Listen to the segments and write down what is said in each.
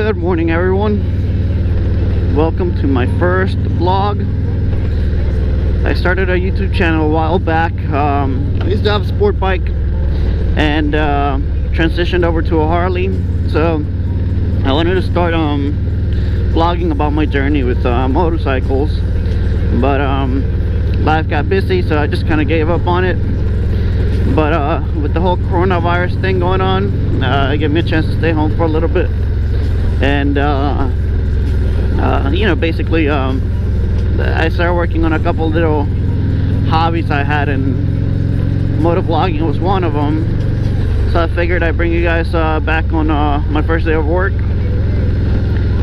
Good morning, everyone. Welcome to my first vlog. I started a YouTube channel a while back. I used to have a sport bike and transitioned over to a Harley. So I wanted to start vlogging about my journey with motorcycles. But life got busy, so I just kind of gave up on it. But with the whole coronavirus thing going on, it gave me a chance to stay home for a little bit. And you know, basically I started working on a couple little hobbies I had, and motovlogging was one of them. So I figured I'd bring you guys back on my first day of work.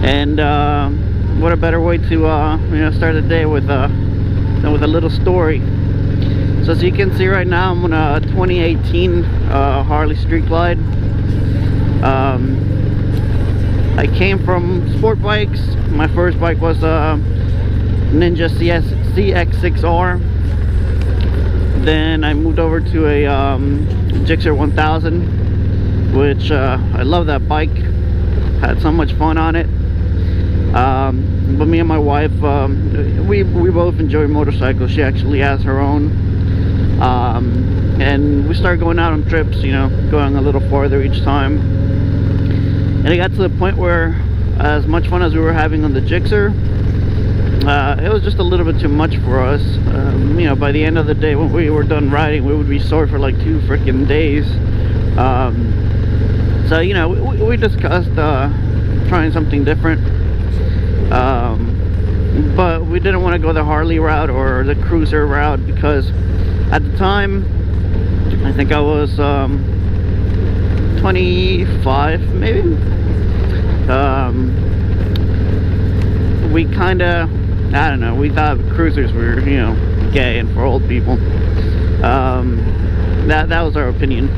And what a better way to you know, start the day with than with a little story. So as you can see right now, I'm on a 2018 Harley Streetglide. I came from sport bikes. My first bike was a Ninja CX6R. Then I moved over to a Gixxer 1000, which I love that bike. Had so much fun on it. But me and my wife, we both enjoy motorcycles. She actually has her own. And we started going out on trips, you know, going a little farther each time. And it got to the point where, as much fun as we were having on the Gixxer, it was just a little bit too much for us. You know, by the end of the day, when we were done riding, we would be sore for like 2 freaking days. So, you know, we discussed trying something different. But we didn't want to go the Harley route or the cruiser route, because at the time, I think I was 25 maybe. We kind of, I don't know, we thought cruisers were, you know, gay and for old people. That was our opinion.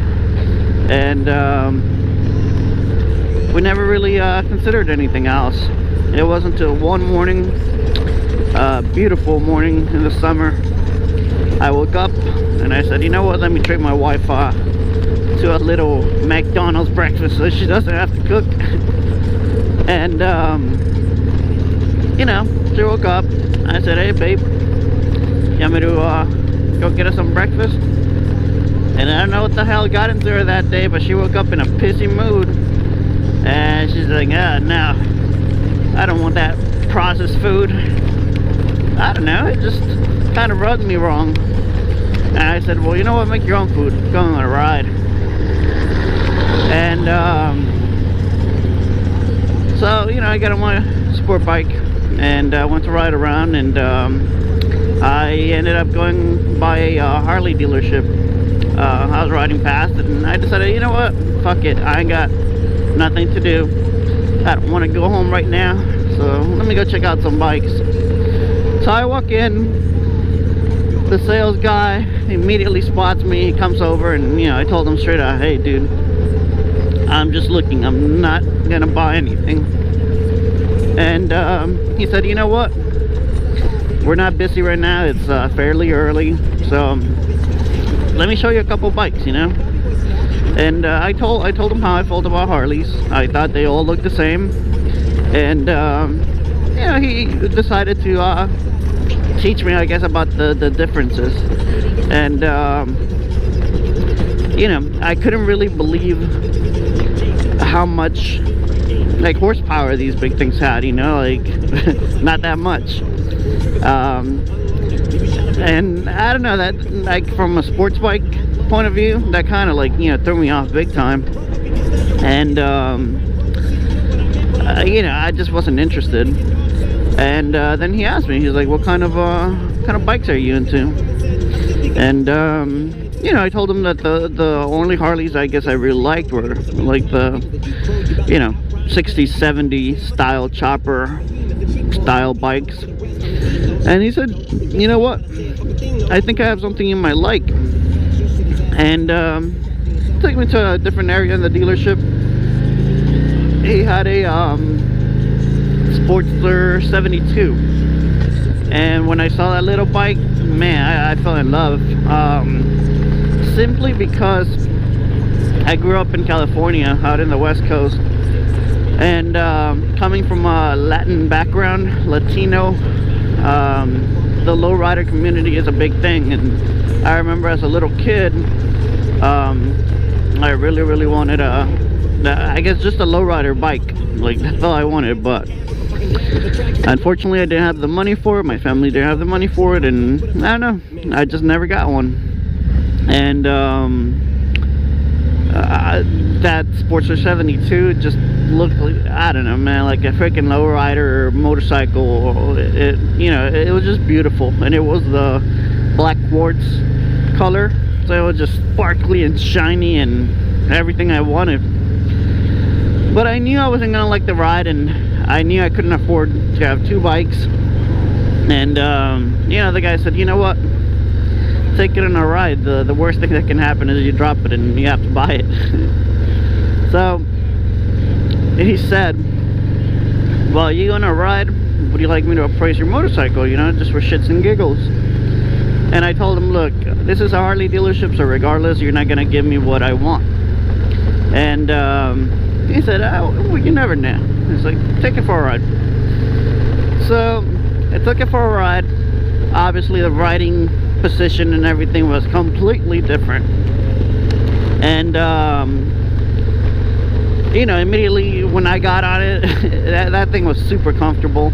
And we never really considered anything else. It wasn't until one morning, beautiful morning in the summer, I woke up and I said, you know what, let me treat my wife to a little McDonald's breakfast so she doesn't have to cook. And you know, she woke up. I said, hey babe, you want me to go get us some breakfast? And I don't know what the hell got into her that day, but she woke up in a pissy mood. And she's like, no, I don't want that processed food. I don't know, it just kind of rubbed me wrong. And I said, well, you know what, make your own food, go on a ride. And so, you know, I got on my sport bike and went to ride around, and I ended up going by a Harley dealership. I was riding past and I decided, you know what, fuck it, I ain't got nothing to do. I don't want to go home right now, so let me go check out some bikes. So I walk in, the sales guy immediately spots me. He comes over and, you know, I told him straight out, hey dude, I'm just looking, I'm not gonna buy anything. And he said, you know what, we're not busy right now, it's fairly early, so let me show you a couple bikes, you know. And I told him how I felt about Harleys. I thought they all looked the same. And you know, he decided to teach me, I guess, about the differences. And you know, I couldn't really believe how much like horsepower these big things had, you know, like not that much. And I don't know, that like from a sports bike point of view, that kind of like, you know, threw me off big time. And you know, I just wasn't interested. And then he asked me, he's like, what kind of bikes are you into? And you know, I told him that the only Harleys I guess I really liked were like the, you know, 60s, 70s style chopper style bikes. And he said, you know what, I think I have something you might like. And took me to a different area in the dealership. He had a Sportster 72. And when I saw that little bike, man, I fell in love. Simply because I grew up in California, out in the West Coast, And coming from a Latin background, Latino, the lowrider community is a big thing. And I remember as a little kid, I really wanted I guess just a lowrider bike. Like, that's all I wanted, but unfortunately I didn't have the money for it. My family didn't have the money for it, and I don't know, I just never got one. And that Sportster 72 just looked like, I don't know, man, like a freaking lowrider or motorcycle. It was just beautiful, and it was the black quartz color, so it was just sparkly and shiny and everything I wanted. But I knew I wasn't gonna like the ride, and I knew I couldn't afford to have two bikes. And the guy said, you know what, take it on a ride. The worst thing that can happen is you drop it and you have to buy it. So he said, well, you on a ride, would you like me to appraise your motorcycle, just for shits and giggles? And I told him, look, this is a Harley dealership, so regardless, you're not gonna give me what I want. And he said, oh, well, you never know. He's like, take it for a ride. So I took it for a ride. Obviously the riding position and everything was completely different. And immediately when I got on it, that thing was super comfortable.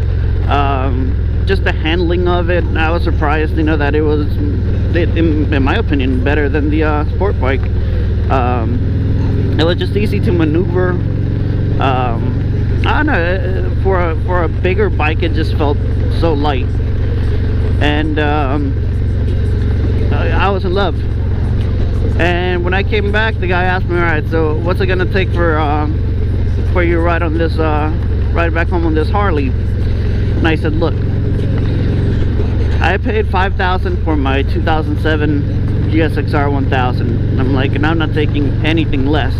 Just the handling of it, I was surprised, that it was, in my opinion, better than the sport bike. It was just easy to maneuver. I don't know, for a bigger bike, it just felt so light. And I was in love. And when I came back, the guy asked me, all right, so what's it gonna take for you ride on this ride back home on this Harley? And I said, look, I paid $5,000 for my 2007 GSXR 1000. And I'm like, and I'm not taking anything less.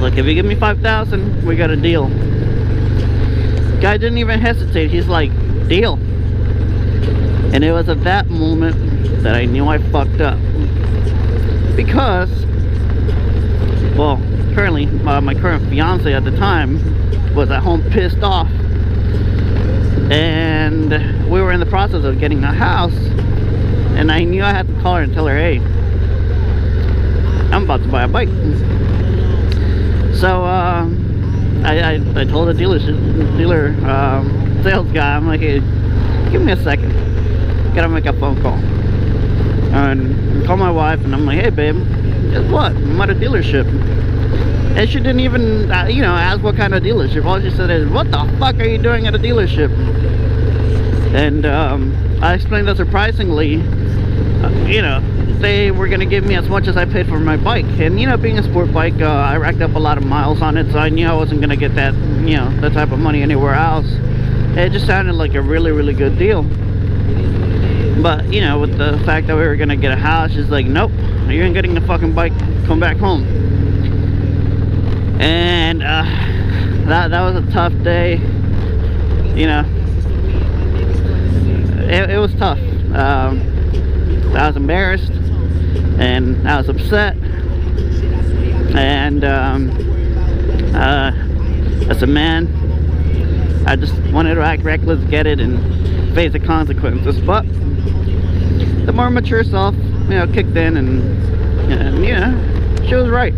Look, if you give me $5,000, we got a deal. Guy didn't even hesitate. He's like, deal. And it was at that moment that I knew I fucked up. Because, well, currently, my current fiance at the time was at home pissed off. And we were in the process of getting a house. And I knew I had to call her and tell her, hey, I'm about to buy a bike. So, I told the dealer sales guy, I'm like, hey, give me a second. Gotta make a phone call. And call my wife, and I'm like, hey babe, guess what? I'm at a dealership. And she didn't even, ask what kind of dealership. All she said is, what the fuck are you doing at a dealership? And I explained that surprisingly, they were gonna give me as much as I paid for my bike. And being a sport bike, I racked up a lot of miles on it, so I knew I wasn't gonna get that, that type of money anywhere else. It just sounded like a really good deal. But with the fact that we were gonna get a house, she's like, nope, you ain't getting the fucking bike, come back home. And that was a tough day. It was tough. I was embarrassed, and I was upset, and as a man, I just wanted to act reckless, get it, and face the consequences. But the more mature self, kicked in, and she was right.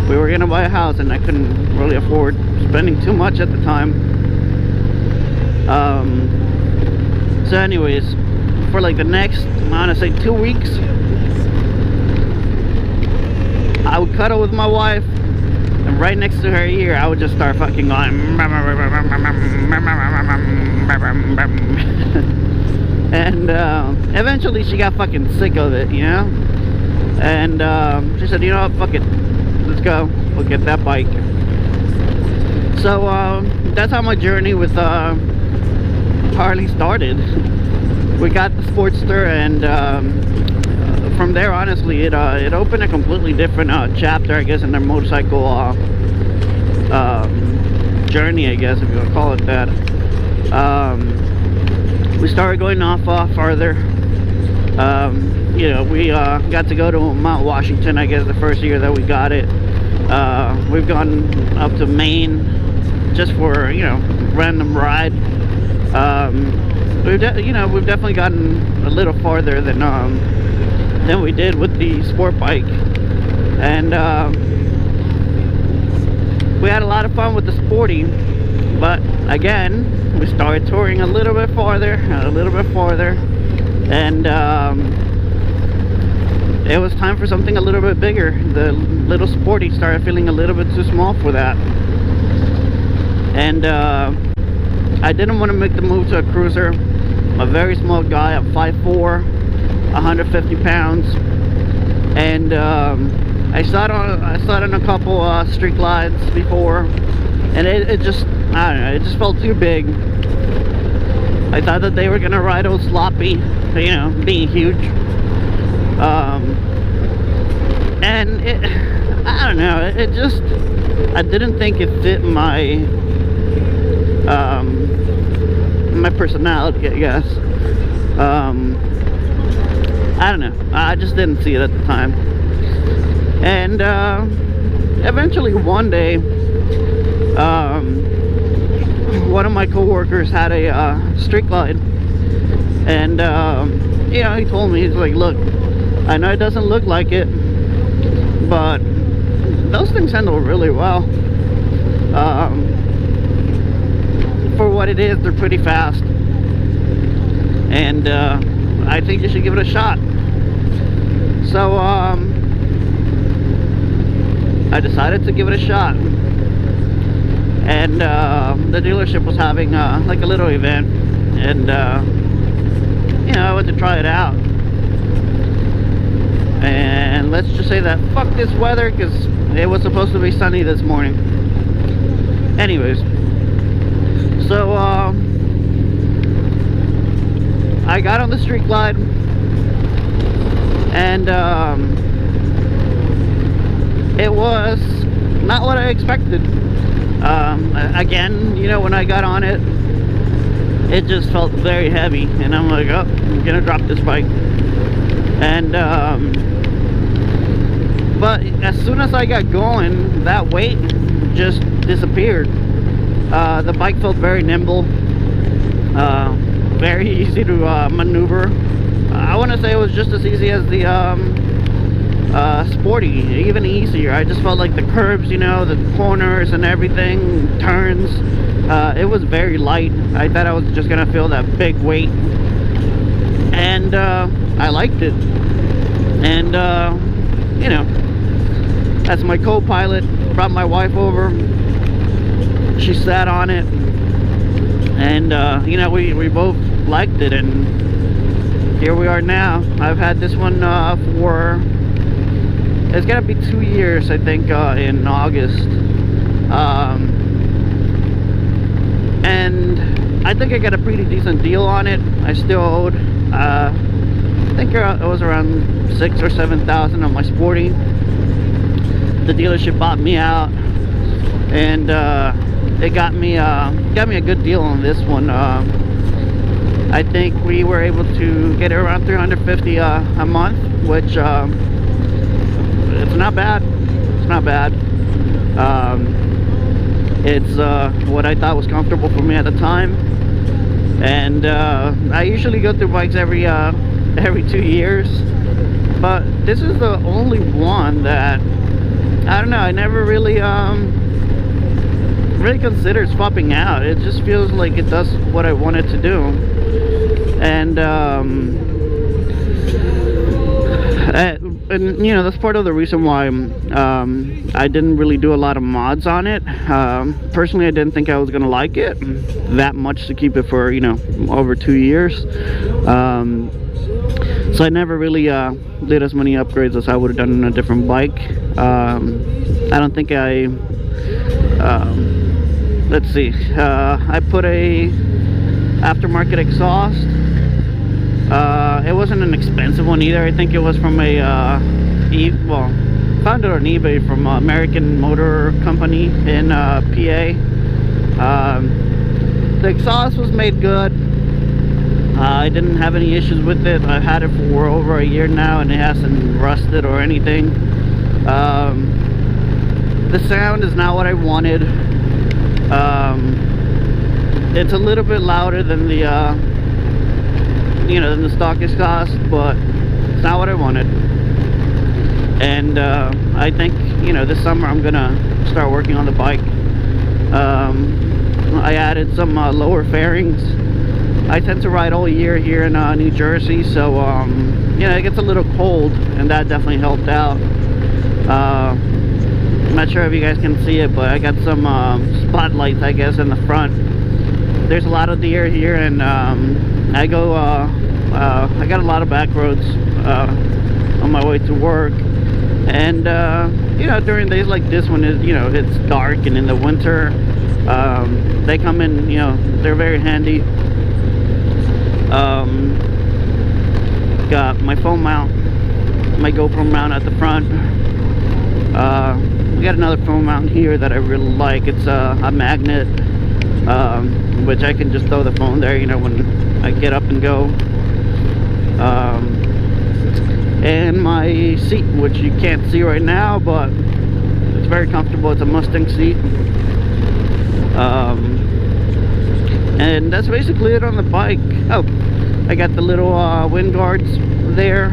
We were gonna buy a house, and I couldn't really afford spending too much at the time. So anyways, for like the next, I want to say 2 weeks, I would cuddle with my wife, and right next to her ear, I would just start fucking going. And eventually she got fucking sick of it, And she said, you know what, fuck it, let's go, we'll get that bike. So that's how my journey with Harley started. We got the Sportster, and from there, honestly, it opened a completely different chapter, I guess, in their motorcycle journey, I guess, if you want to call it that. We started going off farther. We got to go to Mount Washington, I guess, the first year that we got it. We've gone up to Maine, just for, you know, random ride. We've definitely gotten a little farther than we did with the sport bike, and we had a lot of fun with the Sporty. But again, we started touring a little bit farther, and it was time for something a little bit bigger. The little Sporty started feeling a little bit too small for that, and I didn't want to make the move to a cruiser. I'm a very small guy. I'm 5'4", 150 pounds, and I sat on a couple Streetglides before, and it just, I don't know, it just felt too big. I thought that they were gonna ride all sloppy, you know, being huge. And I don't know, it just, I didn't think it fit my my personality, I guess. I don't know, I just didn't see it at the time. And eventually one day, one of my coworkers had a Streetglide, and you know, he told me, he's like, look, I know it doesn't look like it, but those things handle really well. For what it is, they're pretty fast, and I think you should give it a shot. So I decided to give it a shot, and the dealership was having like a little event, and you know, I went to try it out. And let's just say that fuck this weather, because it was supposed to be sunny this morning. Anyways, so I got on the Streetglide, and it was not what I expected. Again, you know, when I got on it, it just felt very heavy, and I'm like, oh, I'm gonna drop this bike. And but as soon as I got going, that weight just disappeared. The bike felt very nimble, very easy to maneuver. I want to say it was just as easy as the Sporty, even easier. I just felt like the curbs, you know, the corners and everything, turns, it was very light. I thought I was just gonna feel that big weight, and I liked it. And you know, as my co-pilot, brought my wife over. She sat on it, and you know, we both liked it, and here we are now. I've had this one for, it's gonna be 2 years, I think, in August, and I think I got a pretty decent deal on it. I still owed, I think it was around 6,000 or 7,000 on my Sporty. The dealership bought me out, and it got me a good deal on this one. I think we were able to get it around $350 a month, which it's not bad. It's not bad. It's what I thought was comfortable for me at the time, and I usually go through bikes every 2 years, but this is the only one that, I don't know, I never really really considered swapping out. It just feels like it does what I want it to do, and you know, that's part of the reason why I didn't really do a lot of mods on it. Personally, I didn't think I was gonna like it that much to keep it for, you know, over 2 years. So I never really did as many upgrades as I would have done on a different bike. I don't think I let's see, I put a aftermarket exhaust. It wasn't an expensive one either. I think it was from a well, found it on eBay from American Motor Company in PA. The exhaust was made good. I didn't have any issues with it. I've had it for over a year now, and it hasn't rusted or anything. The sound is not what I wanted. It's a little bit louder than the than the stock exhaust, but it's not what I wanted. And I think this summer I'm gonna start working on the bike. I added some lower fairings. I tend to ride all year here in New Jersey, so it gets a little cold, and that definitely helped out. I'm not sure if you guys can see it, but I got some spotlights, I guess, in the front. There's a lot of deer here, and I got a lot of back roads on my way to work. And during days like this, when it's dark and in the winter, they come in, they're very handy. Got my phone mount, my GoPro mount at the front. We got another phone mount here that I really like. It's a magnet, which I can just throw the phone there, when I get up and go. And my seat, which you can't see right now, but it's very comfortable. It's a Mustang seat. And that's basically it on the bike. Oh, I got the little wind guards there.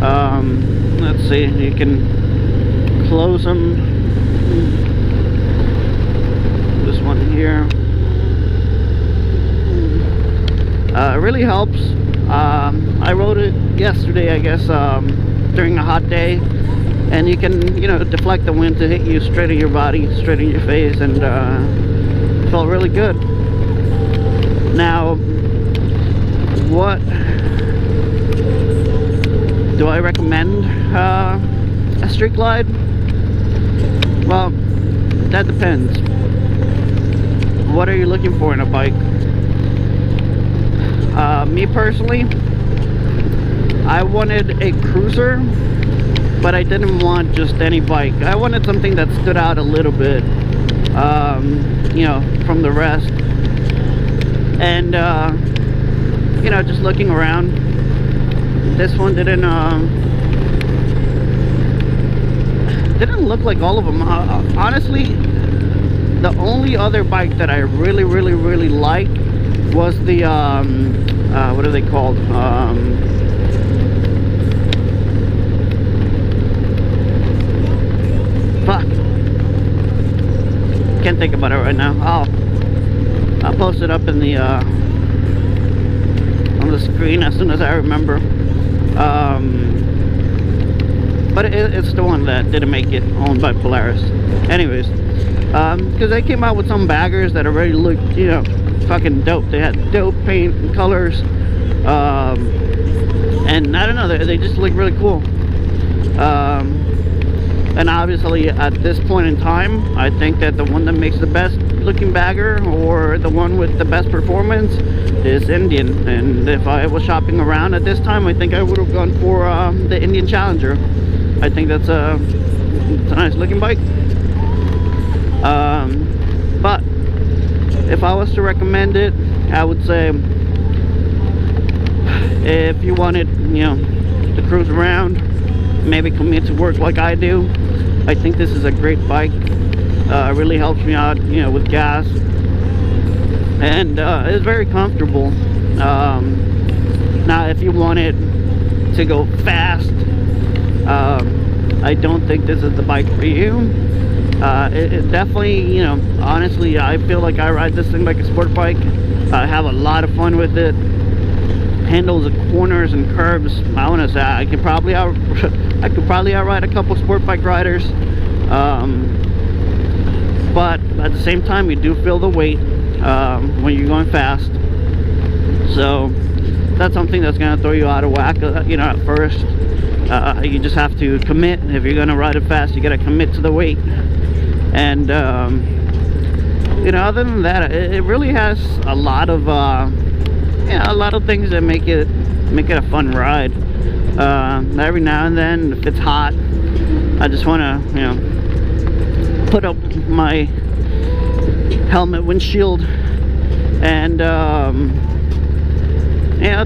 Let's see, you can close them. This one here. It really helps. I rode it yesterday, I guess, during a hot day, and you can, deflect the wind to hit you straight in your body, straight in your face, and it felt really good. Now, what do I recommend a Streetglide? Well, that depends. What are you looking for in a bike? Me personally, I wanted a cruiser, but I didn't want just any bike. I wanted something that stood out a little bit, from the rest. And just looking around, this one didn't look like all of them. Honestly, the only other bike that I really liked was the what are they called? Fuck, can't think about it right now. I'll post it up in the on the screen as soon as I remember. But it's the one that didn't make it, owned by Polaris. Anyways, because they came out with some baggers that already looked, fucking dope. They had dope paint and colors, and I don't know, they just look really cool. And obviously at this point in time, I think that the one that makes the best looking bagger, or the one with the best performance, is Indian. And if I was shopping around at this time, I think I would have gone for the Indian Challenger. I think that's a nice looking bike. But if I was to recommend it, I would say, if you wanted, to cruise around, maybe commute to work like I do, I think this is a great bike. It really helps me out, with gas, and it's very comfortable. Now, if you wanted to go fast, I don't think this is the bike for you. It definitely, honestly, I feel like I ride this thing like a sport bike. I have a lot of fun with it. Handles the corners and curves. I want to say I could probably outride a couple sport bike riders. But at the same time, you do feel the weight when you're going fast. So that's something that's going to throw you out of whack, at first. You just have to commit. If you're going to ride it fast, you got to commit to the weight. And other than that, it really has a lot of things that make it a fun ride. Every now and then, if it's hot, I just want to put up my helmet windshield and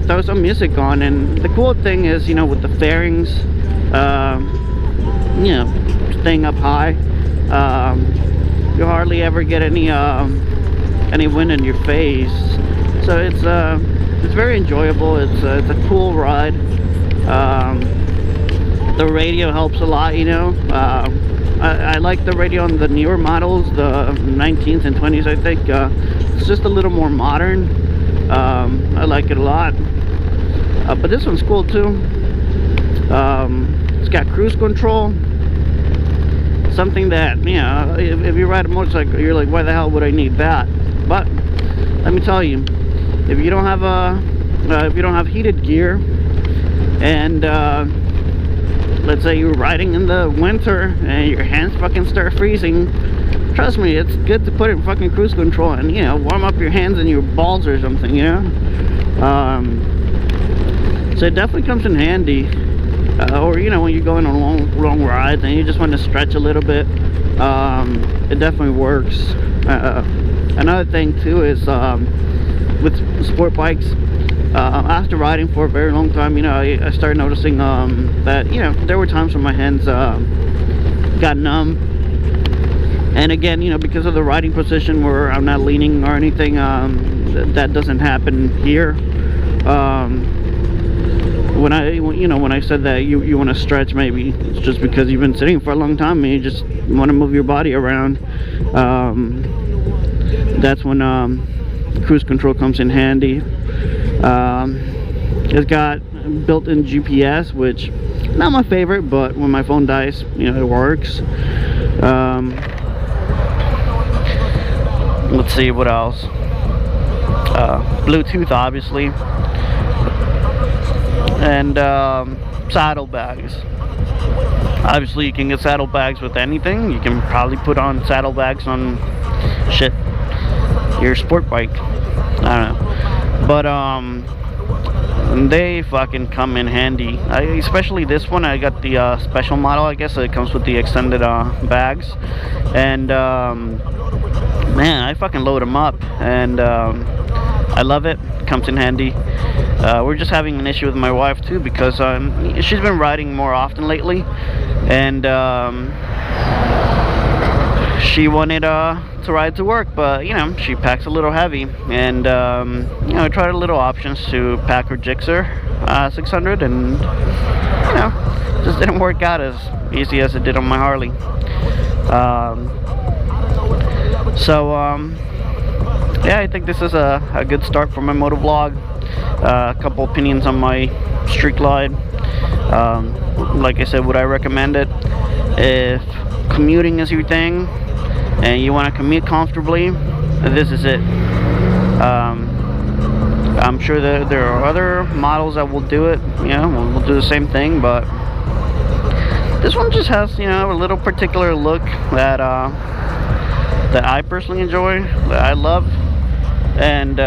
throw some music on. And the cool thing is, with the fairings, staying up high, you hardly ever get any wind in your face. So it's very enjoyable. It's a cool ride. The radio helps a lot, you know. I like the radio on the newer models, the 19s and 20s, I think. It's just a little more modern. I like it a lot. But this one's cool too. It's got cruise control. Something that, you know, if you ride a motorcycle, you're like, why the hell would I need that? But let me tell you, if you don't have heated gear, and let's say you're riding in the winter and your hands fucking start freezing, trust me, it's good to put it in fucking cruise control and, you know, warm up your hands and your balls or something, you know. So it definitely comes in handy. Or, you know, when you're going on long rides and you just want to stretch a little bit, it definitely works. Another thing too is with sport bikes, after riding for a very long time, you know, I started noticing that, you know, there were times when my hands got numb. And again, you know, because of the riding position where I'm not leaning or anything, that doesn't happen here. When I said that you want to stretch, maybe it's just because you've been sitting for a long time and you just want to move your body around. That's when cruise control comes in handy. It's got built-in GPS, which not my favorite, but when my phone dies, you know, it works. Let's see what else. Bluetooth, obviously. And saddlebags. Obviously you can get saddlebags with anything. You can probably put on saddlebags on shit, your sport bike, I don't know, but they fucking come in handy. Especially this one, I got the special model, I guess. It comes with the extended bags, and man, I fucking load them up, and I love it. Comes in handy. We're just having an issue with my wife too, because she's been riding more often lately, and she wanted to ride to work, but, you know, she packs a little heavy, and you know, I tried a little options to pack her Gixxer 600, and, you know, just didn't work out as easy as it did on my Harley. Yeah, I think this is a good start for my MotoVlog. A couple opinions on my Streetglide. Like I said, would I recommend it? If commuting is your thing and you want to commute comfortably, this is it. I'm sure that there are other models that will do it, you know, will do the same thing, but this one just has, you know, a little particular look that that I personally enjoy, that I love, and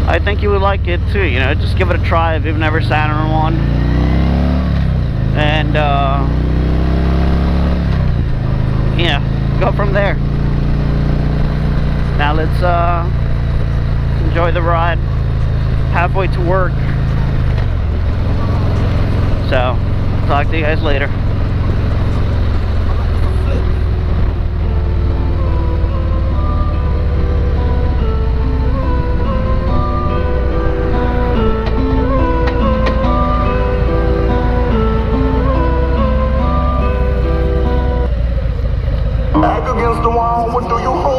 I think you would like it too. You know, just give it a try if you've never sat on one, and yeah, go from there. Now let's enjoy the ride halfway to work. So, talk to you guys later. Back against the wall, what do you hold?